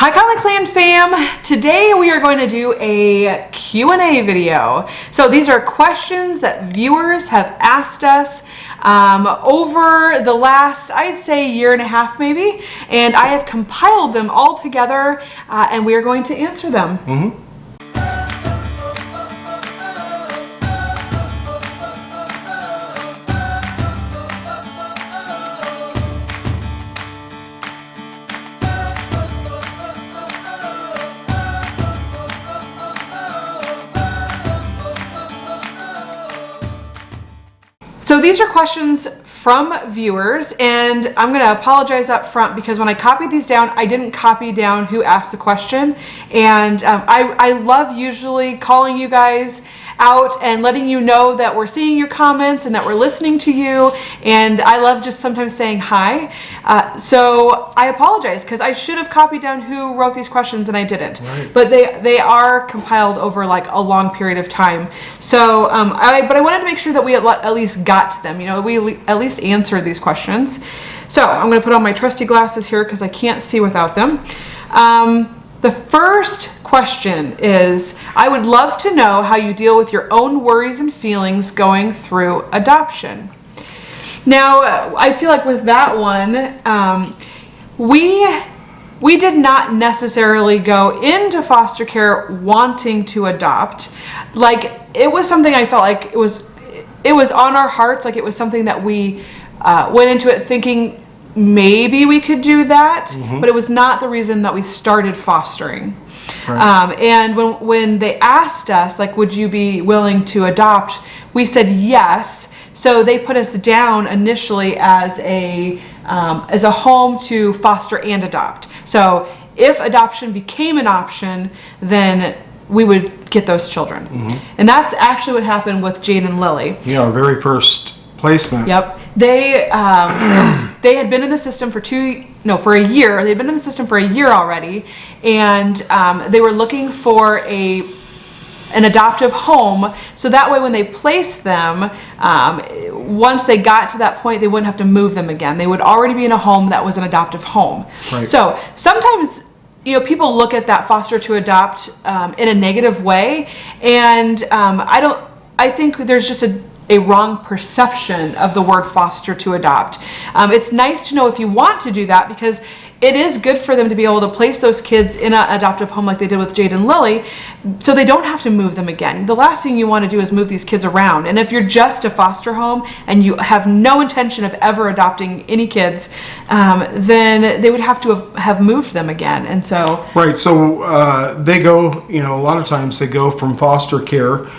Hi Connley Clan fam! Today we are going to do a Q&A video. So these are questions that viewers have asked us over the last, I'd say, year and a half maybe, and I have compiled them all together and we are going to answer them. So these are questions from viewers, and I'm going to apologize up front because when I copied these down, I didn't copy down who asked the question. And I love usually calling you guys out and letting you know that we're seeing your comments and that we're listening to you. And I love just sometimes saying hi. So I apologize because I should have copied down who wrote these questions and I didn't. Right. But they are compiled over like a long period of time. So but I wanted to make sure that we at least got to them. You know, we at least answered these questions. So I'm going to put on my trusty glasses here because I can't see without them. The first question is, I would love to know how you deal with your own worries and feelings going through adoption. Now, I feel like with that one, we did not necessarily go into foster care wanting to adopt. Like, it was something I felt like it was on our hearts, like it was something that we went into it thinking maybe we could do that, but it was not the reason that we started fostering. Right. And when they asked us, like, would you be willing to adopt, we said yes. So they put us down initially as a home to foster and adopt. So if adoption became an option, then we would get those children. And that's actually what happened with Jade and Lily. Yeah, our very first placement. Yep. They had been in the system for a year. They'd been in the system for a year already, and they were looking for an adoptive home, so that way when they placed them, once they got to that point, they wouldn't have to move them again. They would already be in a home that was an adoptive home. Right. So sometimes, you know, people look at that foster to adopt in a negative way, and I think there's just a wrong perception of the word foster to adopt. It's nice to know if you want to do that, because it is good for them to be able to place those kids in an adoptive home like they did with Jade and Lily, so they don't have to move them again. The last thing you want to do is move these kids around. And if you're just a foster home and you have no intention of ever adopting any kids, then they would have to have moved them again. And so right, so they go, you know, a lot of times they go from foster care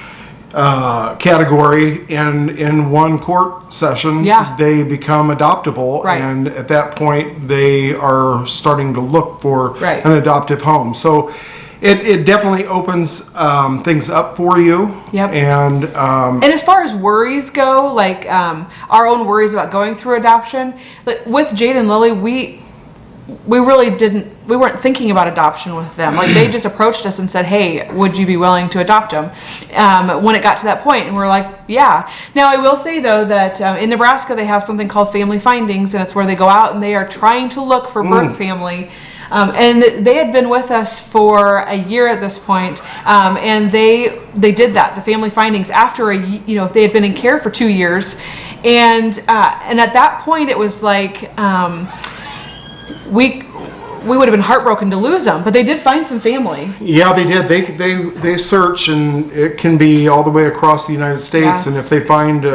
category, and in one court session, they become adoptable, and at that point they are starting to look for an adoptive home. So it definitely opens things up for you. And as far as worries go, like our own worries about going through adoption, like with Jade and Lily, we weren't thinking about adoption with them. Like, they just approached us and said, hey, would you be willing to adopt them? When it got to that point, and we're like, yeah. Now, I will say, though, that in Nebraska, they have something called family findings, and it's where they go out and they are trying to look for birth family. And they had been with us for a year at this point, and they did that, the family findings, after they had been in care for 2 years. And at that point, it was like, we would have been heartbroken to lose them, but they did find some family. Yeah, they did. They search, and it can be all the way across the United States. And if they find an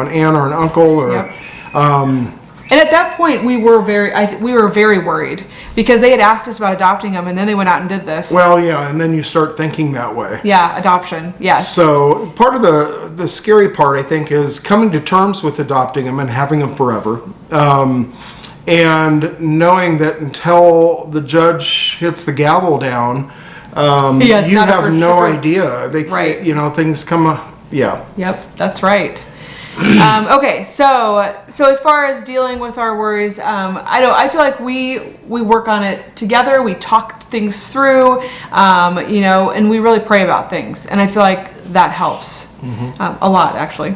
aunt or an uncle, or and at that point we were very worried, because they had asked us about adopting them, and then they went out and did this. Well, yeah, and then you start thinking that way. Yeah, adoption. Yes. So part of the scary part, I think, is coming to terms with adopting them and having them forever. And knowing that until the judge hits the gavel down, you have no idea. They, you know, things come up. Yeah. Yep, that's right. Okay, so as far as dealing with our worries, I feel like we work on it together. We talk things through, you know, and we really pray about things, and I feel like that helps a lot, actually.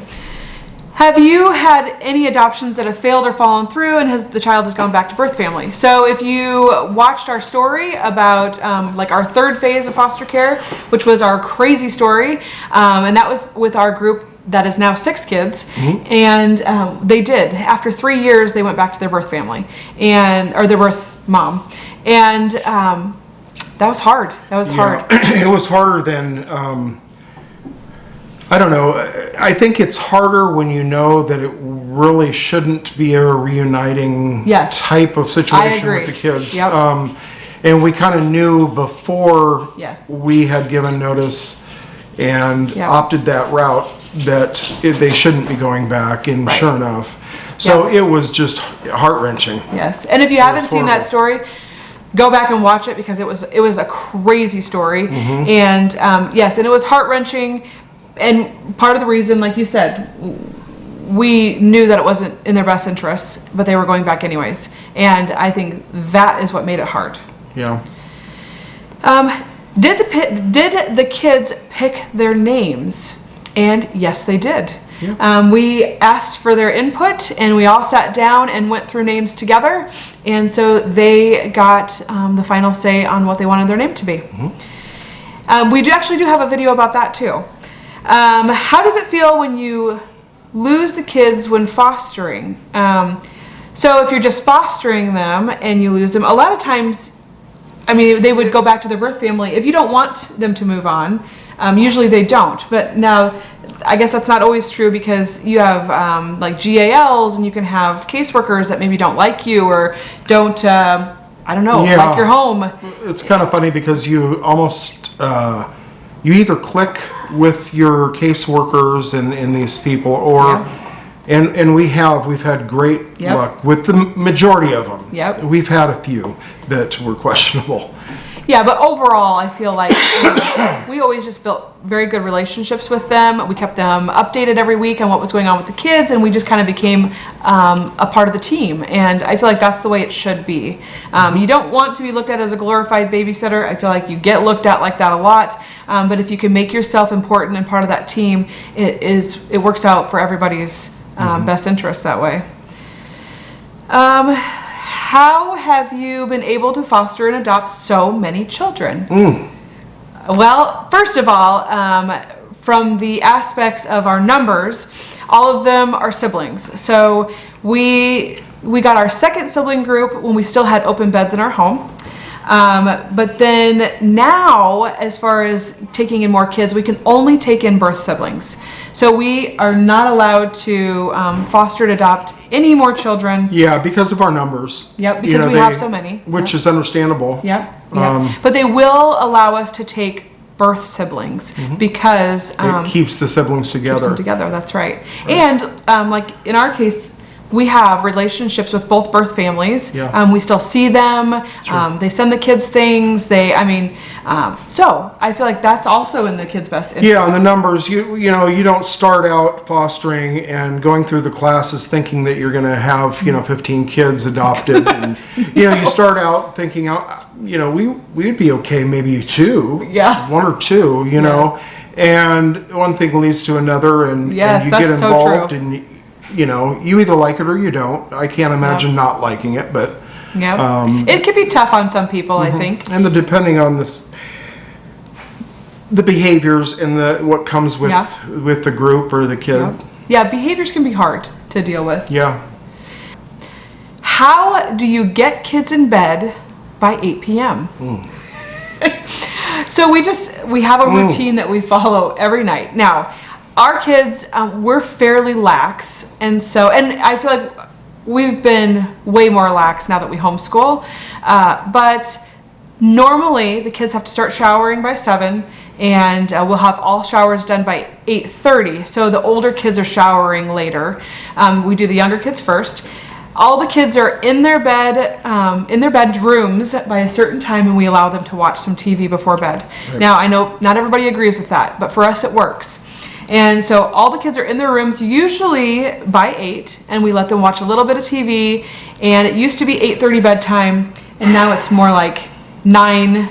Have you had any adoptions that have failed or fallen through and the child has gone back to birth family? So if you watched our story about like our third phase of foster care, which was our crazy story, and that was with our group that is now 6 kids, and they did. After 3 years, they went back to their birth family, or their birth mom. And that was hard. That was hard. It was harder than... I don't know. I think it's harder when you know that it really shouldn't be a reuniting type of situation with the kids. Yep. And we kind of knew before we had given notice and opted that route that they shouldn't be going back, and sure enough. So it was just heart-wrenching. Yes. And if you haven't seen that story, go back and watch it, because it was a crazy story. And yes, and it was heart-wrenching. And part of the reason, like you said, we knew that it wasn't in their best interests, but they were going back anyways. And I think that is what made it hard. Yeah. Did the kids pick their names? And yes, they did. Yeah. We asked for their input, and we all sat down and went through names together. And so they got the final say on what they wanted their name to be. We actually do have a video about that too. How does it feel when you lose the kids when fostering? So if you're just fostering them and you lose them, a lot of times, I mean, they would go back to their birth family. If you don't want them to move on, usually they don't. But now, I guess that's not always true, because you have like GALs, and you can have caseworkers that maybe don't like you or don't, I don't know, like your home. It's kind of funny, because you almost, you either click with your caseworkers and these people, or and we've had great luck with the majority of them. We've had a few that were questionable. Yeah, but overall, I feel like we always just built very good relationships with them. We kept them updated every week on what was going on with the kids, and we just kind of became a part of the team. And I feel like that's the way it should be. You don't want to be looked at as a glorified babysitter. I feel like you get looked at like that a lot. But if you can make yourself important and part of that team, it works out for everybody's best interest that way. How have you been able to foster and adopt so many children? Well, first of all, from the aspects of our numbers, all of them are siblings. So we got our second sibling group when we still had open beds in our home. But then now, as far as taking in more kids, we can only take in birth siblings. So we are not allowed to foster and adopt any more children. Yeah, because of our numbers. Yep, because we have so many. Which is understandable. Yep. But they will allow us to take birth siblings because it keeps the siblings together. Keeps them together. That's right. And like in our case, we have relationships with both birth families. Yeah. We still see them. Sure. They send the kids things. So I feel like that's also in the kids' best interest. Yeah, and the numbers, you know, you don't start out fostering and going through the classes thinking that you're going to have, 15 kids adopted. And, you start out thinking, we'd be okay, maybe 2. Yeah. 1 or 2, know. And one thing leads to another, and you get involved, so and you either like it or you don't. I can't imagine not liking it, but it can be tough on some people, I think. And depending on the behaviors and what comes with the group or the kid. Yeah, behaviors can be hard to deal with. Yeah. How do you get kids in bed by 8 p.m.? So we have a routine that we follow every night. Now, our kids, we're fairly lax, and I feel like we've been way more lax now that we homeschool, but normally the kids have to start showering by 7, and we'll have all showers done by 8:30, so the older kids are showering later. We do the younger kids first. All the kids are in their bedrooms by a certain time, and we allow them to watch some TV before bed. Right. Now, I know not everybody agrees with that, but for us it works. And so all the kids are in their rooms usually by 8, and we let them watch a little bit of TV, and it used to be 8:30 bedtime, and now it's more like 9.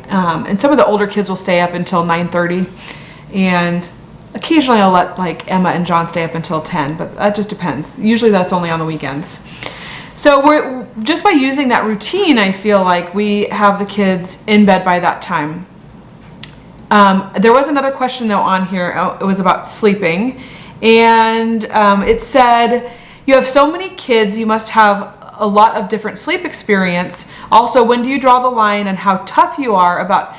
And some of the older kids will stay up until 9:30, and occasionally I'll let like Emma and John stay up until 10, but that just depends. Usually that's only on the weekends. So we're just by using that routine, I feel like we have the kids in bed by that time. There was another question though on here. It was about sleeping, and it said, you have so many kids, you must have a lot of different sleep experience. Also, when do you draw the line on how tough you are about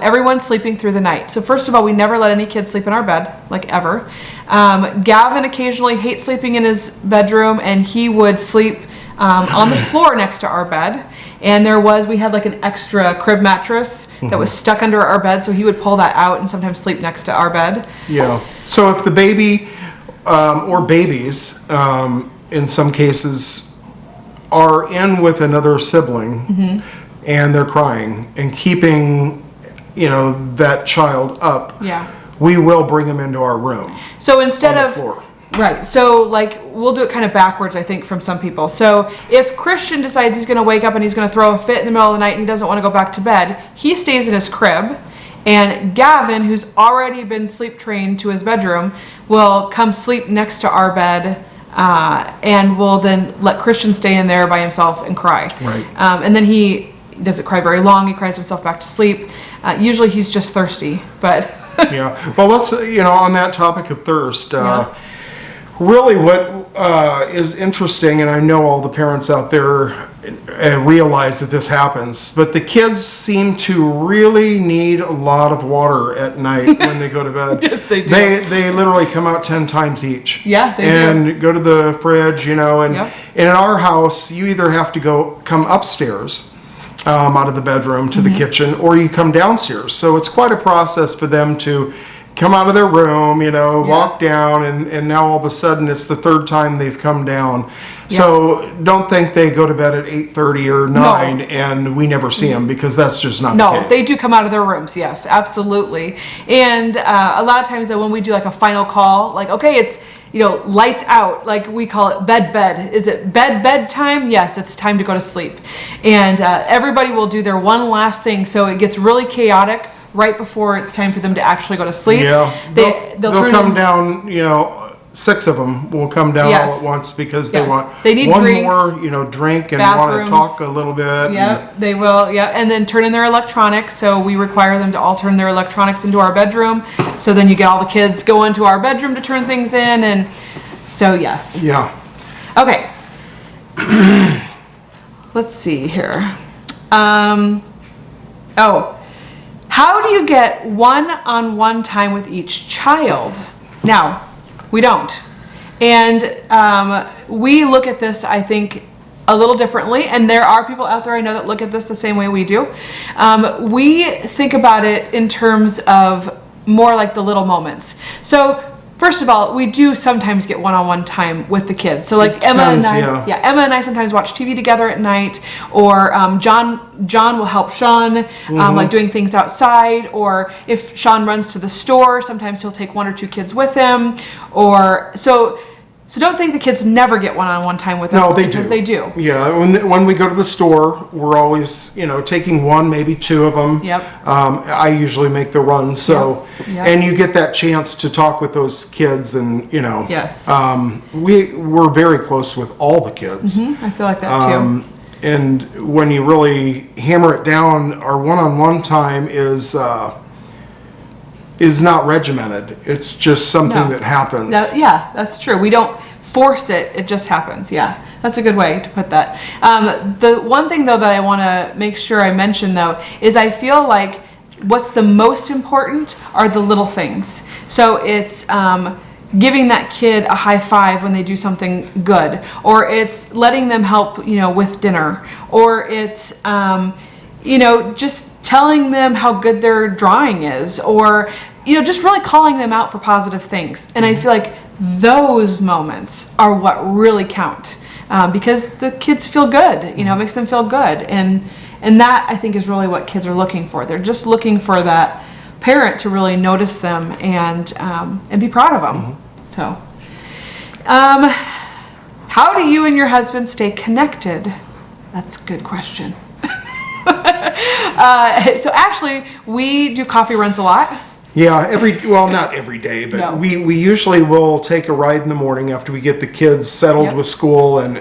everyone sleeping through the night? So first of all, we never let any kids sleep in our bed, like ever. Gavin occasionally hates sleeping in his bedroom, and he would sleep on the floor next to our bed. And we had like an extra crib mattress that was stuck under our bed, so he would pull that out and sometimes sleep next to our bed. Yeah. So if the baby or babies, in some cases, are in with another sibling and they're crying and keeping, that child up, we will bring them into our room. So instead of right, so like we'll do it kind of backwards, I think, from some people. So if Christian decides he's going to wake up and he's going to throw a fit in the middle of the night and he doesn't want to go back to bed, he stays in his crib, and Gavin, who's already been sleep trained to his bedroom, will come sleep next to our bed, and we'll then let Christian stay in there by himself and cry. Right. And then he doesn't cry very long. He cries himself back to sleep. Usually he's just thirsty, but yeah. Well, let's on that topic of thirst. Really what is interesting, and I know all the parents out there realize that this happens, but the kids seem to really need a lot of water at night when they go to bed. Yes, they do. They literally come out 10 times each. Yeah, they do. And go to the fridge, and in our house, you either have to come upstairs out of the bedroom to the kitchen, or you come downstairs. So it's quite a process for them to come out of their room, walk down, and now all of a sudden it's the third time they've come down. Yeah. So don't think they go to bed at 8:30 or 9 and we never see them, because that's just not the case. No, they do come out of their rooms, yes, absolutely. And a lot of times though, when we do like a final call, like, okay, it's lights out, like we call it bed. Is it bedtime? Yes, it's time to go to sleep. And everybody will do their one last thing, so it gets really chaotic right before it's time for them to actually go to sleep. Yeah, they'll come down, 6 of them will come down all at once, because they need one drinks, more, drink, and want to talk a little bit. Yep, they will, and then turn in their electronics. So we require them to all turn their electronics into our bedroom. So then you get all the kids go into our bedroom to turn things in, and so yes. Yeah. Okay. Let's see here. How do you get one-on-one time with each child? Now, we don't. And we look at this, I think, a little differently. And there are people out there I know that look at this the same way we do. We think about it in terms of more like the little moments. So first of all, we do sometimes get one-on-one time with the kids. So like Emma and I sometimes watch TV together at night, or John will help Sean, like doing things outside, or if Sean runs to the store, sometimes he'll take 1 or 2 kids with him, or so don't think the kids never get one-on-one time with us. No, because they do. Yeah, when we go to the store, we're always, taking 1, maybe 2 of them. Yep. I usually make the run, so, and you get that chance to talk with those kids, and, Yes. We're very close with all the kids. I feel like that too. And when you really hammer it down, our one-on-one time is not regimented. It's just something that happens. That's true. We don't force it. It just happens. Yeah, that's a good way to put that. The one thing, though, that I want to make sure I mention, though, is I feel like what's the most important are the little things. So it's giving that kid a high five when they do something good, or it's letting them help, with dinner, or it's, just telling them how good their drawing is, or just really calling them out for positive things. And I feel like those moments are what really count, because the kids feel good. It makes them feel good, and that, I think, is really what kids are looking for. They're just looking for that parent to really notice them and be proud of them. So how do you and your husband stay connected? That's a good question. So actually, we do coffee runs a lot. Yeah, not every day, but No. we usually will take a ride in the morning after we get the kids settled with school and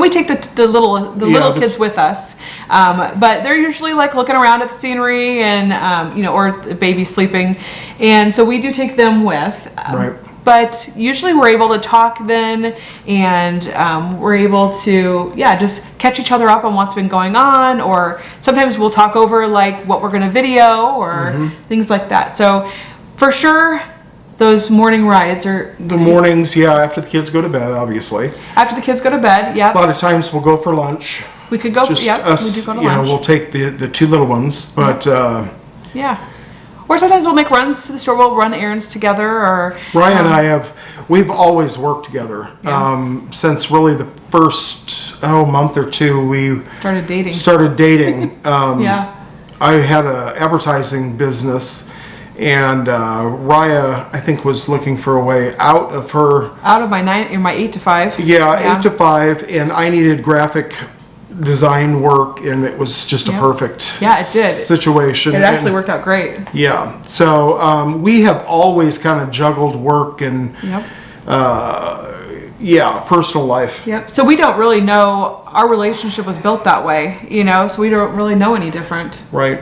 we take the little kids with us, but they're usually like looking around at the scenery and or the baby sleeping, and so we do take them with. Right. But usually we're able to talk then, and we're able to, just catch each other up on what's been going on, or sometimes we'll talk over like what we're going to video or things like that. So for sure, those morning rides are... The mornings, after the kids go to bed, obviously. After the kids go to bed, A lot of times we'll go for lunch. We could go, Just we us, do go to lunch. we'll take the two little ones, but... Or sometimes we'll make runs to the store. We'll run errands together, or Ryan and I we've always worked together since really the first month or two we started dating. I had an advertising business, and Raya, I think, was looking for a way out of my 8 to 5. 8 to 5, and I needed graphic design work, and it was just a perfect situation. It actually worked out great. So we have always kind of juggled work and personal life. So we don't really know, our relationship was built that way, so we don't really know any different. Right.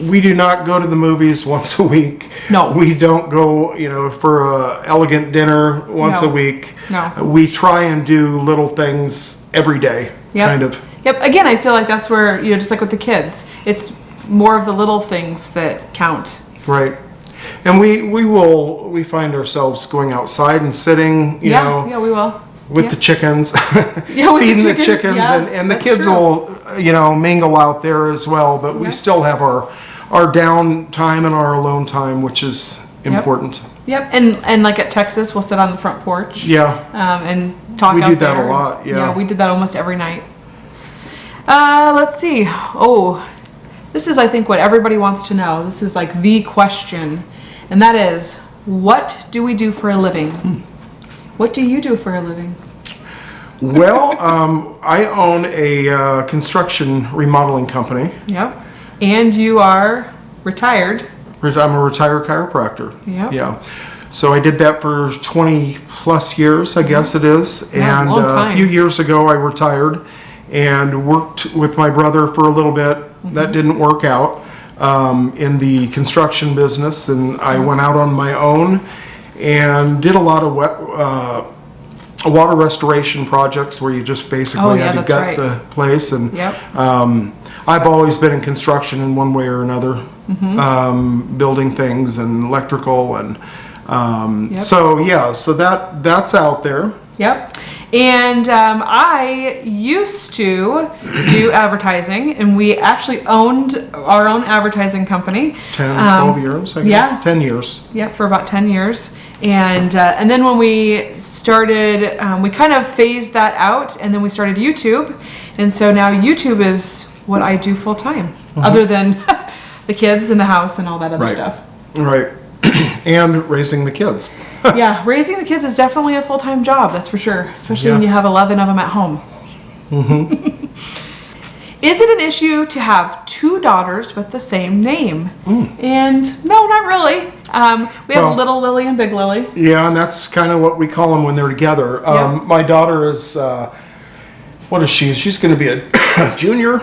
We do not go to the movies once a week. No. We don't go, for a elegant dinner once a week. No. We try and do little things every day, kind of. Again, I feel like that's where, just like with the kids, it's more of the little things that count. Right. And we find ourselves going outside and sitting, we will. With the chickens, feeding the chickens, and the kids will, mingle out there as well. But we still have our down time and our alone time, which is important. And like at Texas, we'll sit on the front porch. And talk. We out do that there. a lot. Yeah, we did that almost every night. Let's see. Oh, this is, I think, what everybody wants to know. This is like the question, and that is, what do we do for a living? What do you do for a living? Well, I own a construction remodeling company. And you are retired. I'm a retired chiropractor. So I did that for 20 plus years, I guess it is. And long time. A few years ago, I retired and worked with my brother for a little bit. That didn't work out in the construction business, and I went out on my own and did a lot of water restoration projects where you just basically had to gut the place. And I've always been in construction in one way or another, building things and electrical, and so that's out there. And I used to do advertising, and we actually owned our own advertising company. 12 years, I guess. 10 years. For about 10 years. And then when we started, we kind of phased that out, and then we started YouTube. And so now YouTube is what I do full time, other than the kids and the house and all that other stuff. Right. And raising the kids. Raising the kids is definitely a full-time job, that's for sure, especially when you have 11 of them at home. Is it an issue to have 2 daughters with the same name? And no, not really. We have Little Lily and Big Lily. And that's kind of what we call them when they're together. My daughter is, what is she? She's going to be a junior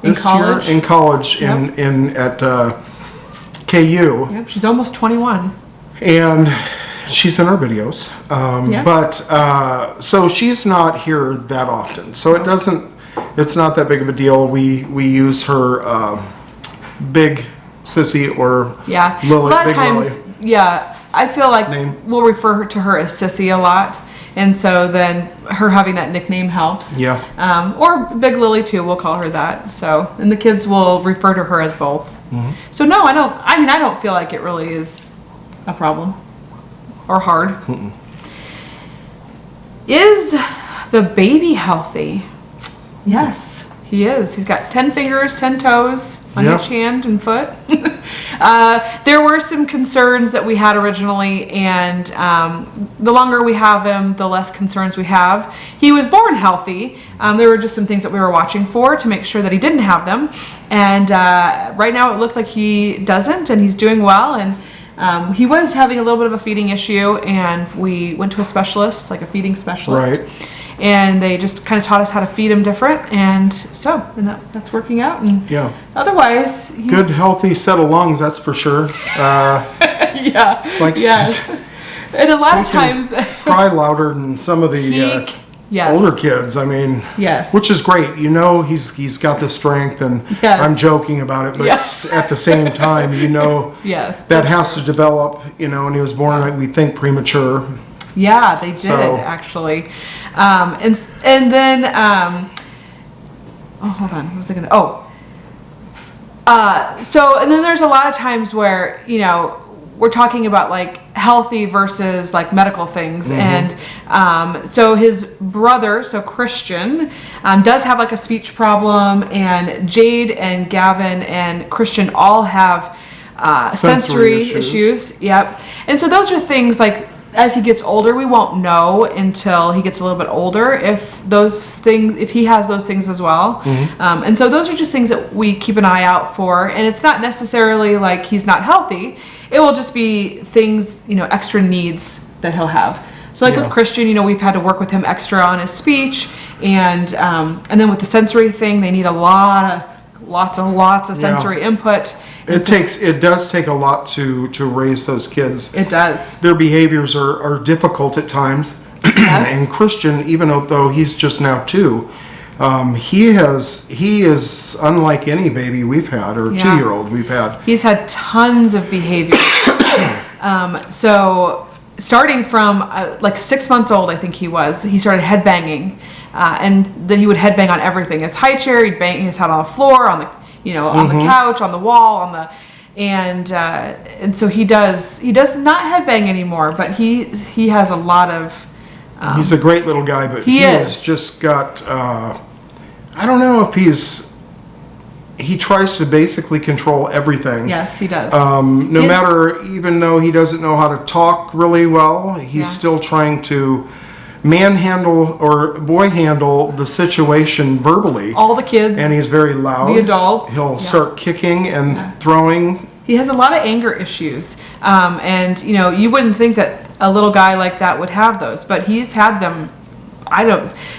this year in college at KU. She's almost 21. And she's in our videos. But so she's not here that often. So it's not that big of a deal. We use her Big Sissy or Lily. A lot of Big times, Lily. I feel like we'll refer to her as Sissy a lot. And so then her having that nickname helps. Or Big Lily too, we'll call her that. So, and the kids will refer to her as both. So no, I don't feel like it really is a problem or hard. Is the baby healthy? Yes, he is. He's got 10 fingers, 10 toes. on each hand and foot. There were some concerns that we had originally, and the longer we have him, the less concerns we have. He was born healthy. There were just some things that we were watching for to make sure that he didn't have them. And right now it looks like he doesn't, and he's doing well. And he was having a little bit of a feeding issue, and we went to a specialist, like a feeding specialist. Right. And they just kind of taught us how to feed him different, and that's working out. And yeah. Otherwise, he's good, healthy set of lungs, that's for sure. Yeah. Yes. And a lot of times, cry louder than some of the yes. older kids. I mean, yes. Which is great. You know, he's got the strength, and yes. I'm joking about it, but yes. At the same time, you know, yes, that has to develop. You know, and he was born, like we think, premature. Yeah, they did actually. And then hold on, what was I gonna? So and then there's a lot of times where, you know, we're talking about like healthy versus like medical things. Mm-hmm. And so his brother, so Christian, does have like a speech problem, and Jade and Gavin and Christian all have sensory issues. Yep. And so those are things like, as he gets older, we won't know until he gets a little bit older if he has those things as well. Mm-hmm. And so those are just things that we keep an eye out for. And it's not necessarily like he's not healthy. It will just be things, you know, extra needs that he'll have. So like with Christian, you know, we've had to work with him extra on his speech, and then with the sensory thing, they need lots of sensory input. It does take a lot to raise those kids. It does. Their behaviors are difficult at times. Yes. And Christian, even though he's just now 2, he is unlike any baby we've had or 2-year-old we've had. He's had tons of behavior. So starting from like 6 months old, I think he started headbanging, and then he would headbang on everything. His high chair, he'd bang his head on the floor, on the mm-hmm. the couch, on the wall, and so he does not headbang anymore, but he has a lot of. He's a great little guy, but he has just got. I don't know if he tries to basically control everything. Yes, he does. Even though he doesn't know how to talk really well, he's still trying to manhandle or boy handle the situation verbally. All the kids. And he's very loud. The adults. He'll start kicking and throwing. He has a lot of anger issues. And, you know, you wouldn't think that a little guy like that would have those, but he's had them.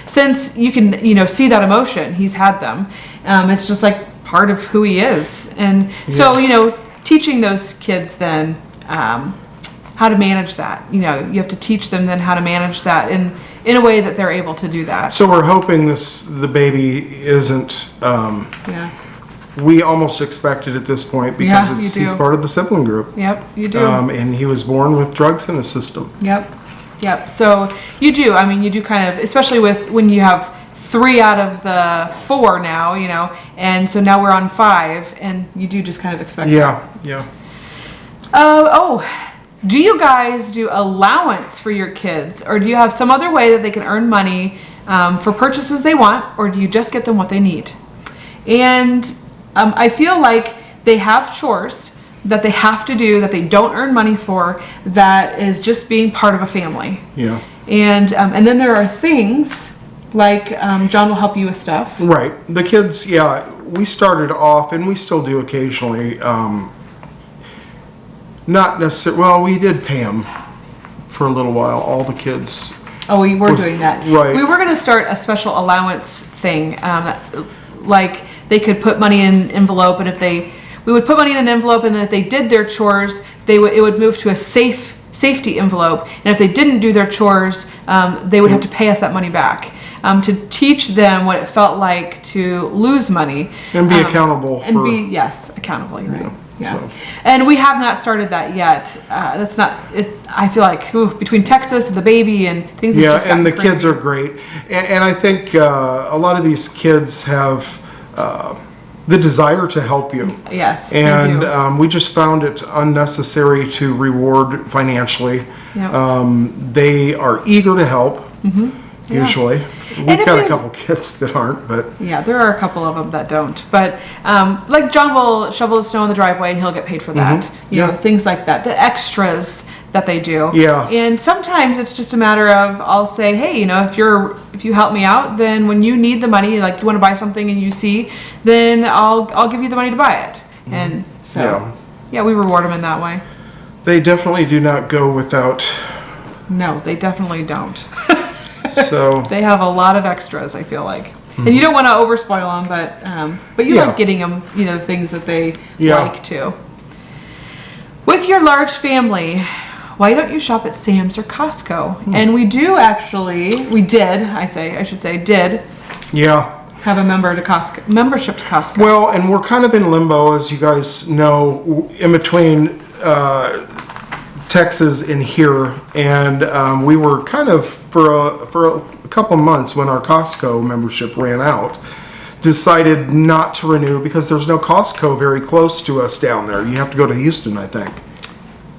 Since you can, you know, see that emotion, he's had them. It's just like part of who he is. And so, you know, teaching those kids then, how to manage that. You know, you have to teach them then how to manage that in a way that they're able to do that. So we're hoping the baby isn't. We almost expect it at this point because he's part of the sibling group. Yep, you do. And he was born with drugs in his system. Yep. So you do. I mean, you do kind of, especially when you have 3 out of the 4 now. You know, and so now we're on 5, and you do just kind of expect that. Yeah. Do you guys do allowance for your kids, or do you have some other way that they can earn money for purchases they want, or do you just get them what they need? And I feel like they have chores that they have to do that they don't earn money for, that is just being part of a family. Yeah. And then there are things like John will help you with stuff. Right. The kids, we started off, and we still do occasionally. Not necessarily. Well, we did pay them for a little while. All the kids. Oh, we were doing that. Right. We were going to start a special allowance thing, like they could put money in an envelope, and we would put money in an envelope, and then if they did their chores, it would move to a safety envelope, and if they didn't do their chores, they would have to pay us that money back. To teach them what it felt like to lose money and be accountable. Accountable. You're right. Yeah. So. And we have not started that yet. That's not it. I feel like between Texas and the baby and things. Yeah, and the kids are great, and I think a lot of these kids have the desire to help you. Yes. And we just found it unnecessary to reward financially. Yep. They are eager to help. Mm-hmm. Usually. We've got a couple kids that aren't, but... Yeah, there are a couple of them that don't. But like John will shovel the snow in the driveway and he'll get paid for that. You know, things like that. The extras that they do. Yeah. And sometimes it's just a matter of, I'll say, hey, you know, if you help me out, then when you need the money, like you want to buy something and you see, then I'll give you the money to buy it. And so, yeah, we reward them in that way. They definitely do not go without. No, they definitely don't. So they have a lot of extras, I feel like. And you don't want to overspoil them, but you like getting them, you know, things that they like too. With your large family, why don't you shop at Sam's or Costco? And we did, have a membership to Costco. Well, and we're kind of in limbo, as you guys know, in between Texas and here, and we were kind of for a couple months when our Costco membership ran out, decided not to renew because there's no Costco very close to us down there. You have to go to Houston, I think.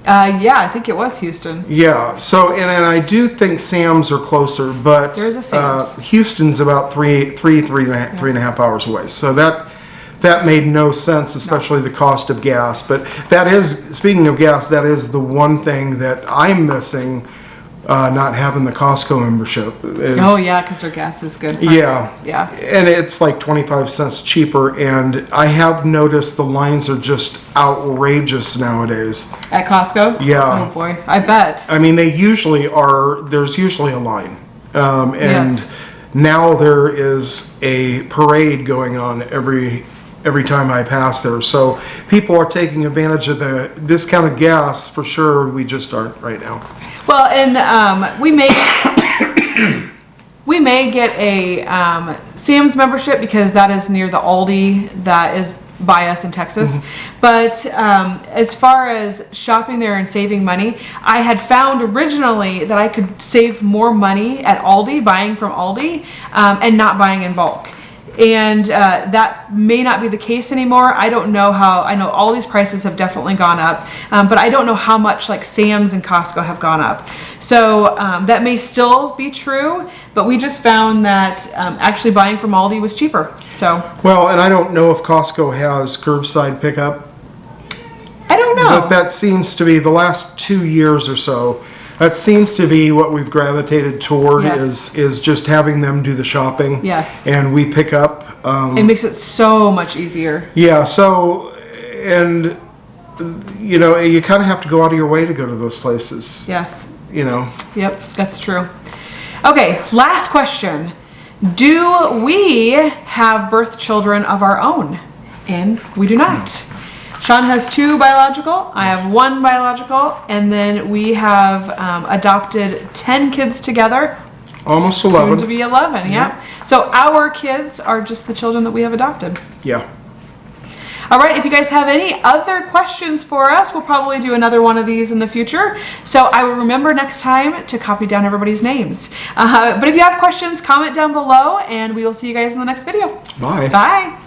Yeah, I think it was Houston. Yeah, so, and I do think Sam's are closer, but there's a Sam's. Houston's about three and a half hours away. So that made no sense, especially the cost of gas. But that is, speaking of gas, that is the one thing that I'm missing, not having the Costco membership. Oh yeah, because their gas is good. Yeah. Yeah. And it's like 25 cents cheaper, and I have noticed the lines are just outrageous nowadays. At Costco? Yeah. Oh boy, I bet. I mean, there's usually a line. And now there is a parade going on every time I pass there. So people are taking advantage of the discounted gas for sure. We just aren't right now. Well, and we may get a Sam's membership because that is near the Aldi that is by us in Texas. But as far as shopping there and saving money, I had found originally that I could save more money at Aldi, buying from Aldi, and not buying in bulk. And that may not be the case anymore. I don't know how. I know all these prices have definitely gone up, but I don't know how much like Sam's and Costco have gone up. So that may still be true, but we just found that actually buying from Aldi was cheaper. So well, and I don't know if Costco has curbside pickup. I don't know. But that seems to be the last 2 years or so. That seems to be what we've gravitated toward, is just having them do the shopping. Yes. And we pick up. It makes it so much easier. Yeah, so, and, you know, you kind of have to go out of your way to go to those places. Yes. You know. Yep, that's true. Okay, last question. Do we have birth children of our own? And we do not. Sean has 2 biological, I have 1 biological, and then we have adopted 10 kids together. Almost 11. Soon to be 11, yeah. So our kids are just the children that we have adopted. Yeah. All right, if you guys have any other questions for us, we'll probably do another one of these in the future. So I will remember next time to copy down everybody's names. But if you have questions, comment down below, and we will see you guys in the next video. Bye. Bye.